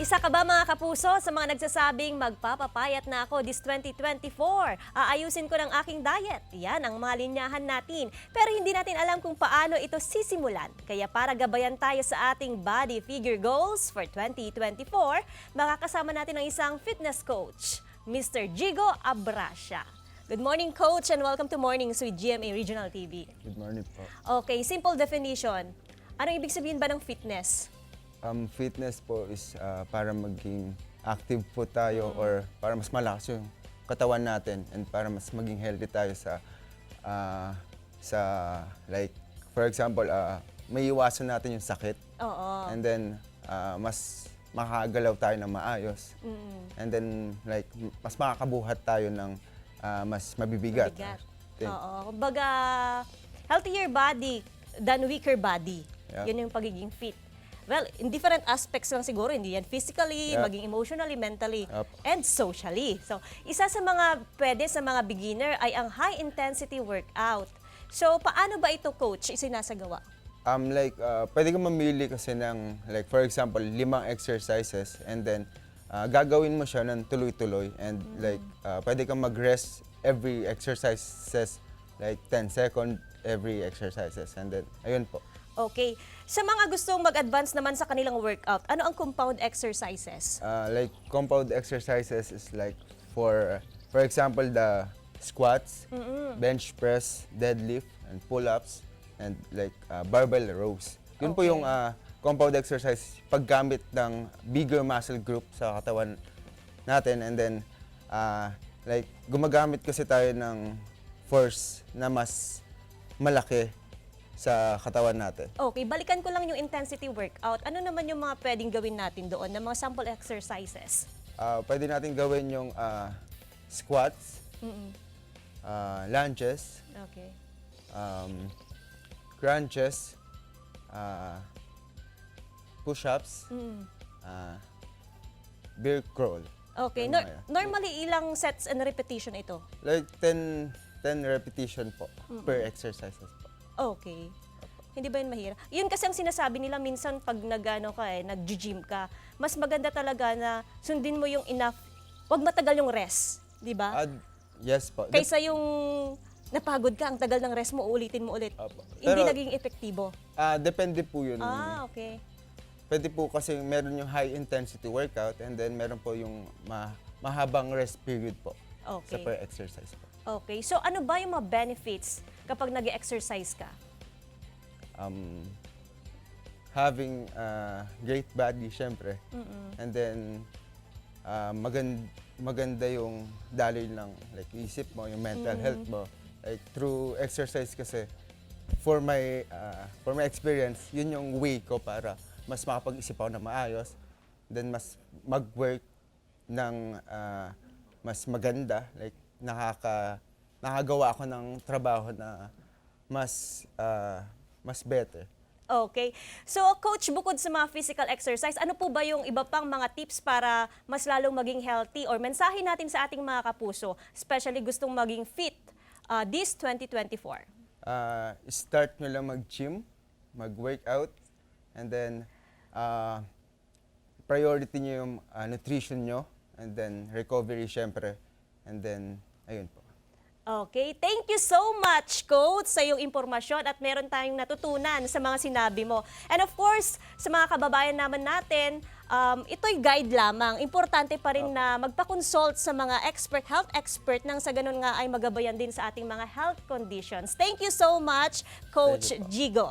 Isa ka ba mga kapuso sa mga nagsasabing magpapapayat na ako this 2024? Aayusin ko ng aking diet. Yan ang mga linyahan natin. Pero hindi natin alam kung paano ito sisimulan. Kaya para gabayan tayo sa ating body figure goals for 2024, makakasama natin ang isang fitness coach, Mr. Jigo Abracia. Good morning, Coach, and welcome to Mornings with GMA Regional TV. Good morning po. Okay, simple definition. Anong ibig sabihin ba ng fitness? Fitness po is para maging active po tayo or para mas malakas yung katawan natin and para mas maging healthy tayo sa like for example may iwasan natin yung sakit. Oo. And then mas makakagalaw tayo ng maayos. And then like mas makakabuhat tayo ng mas mabibigat. Bigat. Thing. Oo. Kumbaga, healthier body than weaker body. Yeah. Yun yung pagiging fit. Well, in different aspects lang siguro, hindi yan physically, Yeah. maging emotionally, mentally, Yep. and socially. So, isa sa mga pwede sa mga beginner ay ang high-intensity workout. So, paano ba ito, Coach, isinasagawa? Pwede kang mamili kasi ng, like, for example, 5 exercises and then gagawin mo siya ng tuloy-tuloy and pwede kang mag-rest every exercises, like 10 seconds every exercises and then, ayun po. Okay. Sa mga gustong mag-advance naman sa kanilang workout, ano ang compound exercises? Like, compound exercises is like, for example, the squats, bench press, deadlift, and pull-ups, and like barbell rows. Yun po Okay. yung compound exercise paggamit ng bigger muscle group sa katawan natin and then like gumagamit kasi tayo ng force na mas malaki sa katawan natin. Okay, balikan ko lang yung intensity workout. Ano naman yung mga pwedeng gawin natin doon na mga sample exercises? Pwede natin gawin yung squats, lunges, Okay. crunches, push-ups, bear crawl. Okay, normally ilang sets and repetition ito? Like 10 repetition po per exercises po. Okay. Hindi ba yun mahirap? Yun kasi ang sinasabi nila minsan pag nag-gym ka, mas maganda talaga na sundin mo yung enough, wag matagal yung rest, di ba? Yes po. Kaysa yung napagod ka, ang tagal ng rest mo, ulitin mo ulit. Opo. Hindi Pero, naging epektibo. Depende po yun. Okay. Pwede po kasi meron yung high intensity workout and then meron po yung mahabang rest period po sa Okay. per exercise po. Okay. So ano ba yung mga benefits kapag nag-exercise ka? Having great body, syempre. And then, maganda yung daloy ng like, isip mo, yung mental health mo. Like, through exercise kasi, for my experience, yun yung way ko para mas makapag-isip ako na maayos. Then, mas mag-work ng mas maganda. Like, nakagawa ako ng trabaho na mas better. Okay. So, Coach, bukod sa mga physical exercise, ano po ba yung iba pang mga tips para mas lalong maging healthy or mensahe natin sa ating mga kapuso, especially gustong maging fit this 2024? Start nyo lang mag-gym, mag-workout, and then priority nyo yung nutrition nyo, and then recovery, syempre, and then, ayun po. Okay, thank you so much, Coach, sa iyong impormasyon at meron tayong natutunan sa mga sinabi mo. And of course, sa mga kababayan naman natin, ito'y guide lamang. Importante pa rin na magpa-consult sa mga health expert nang sa ganun nga ay magabayan din sa ating mga health conditions. Thank you so much, Coach Thank you po. Jigo.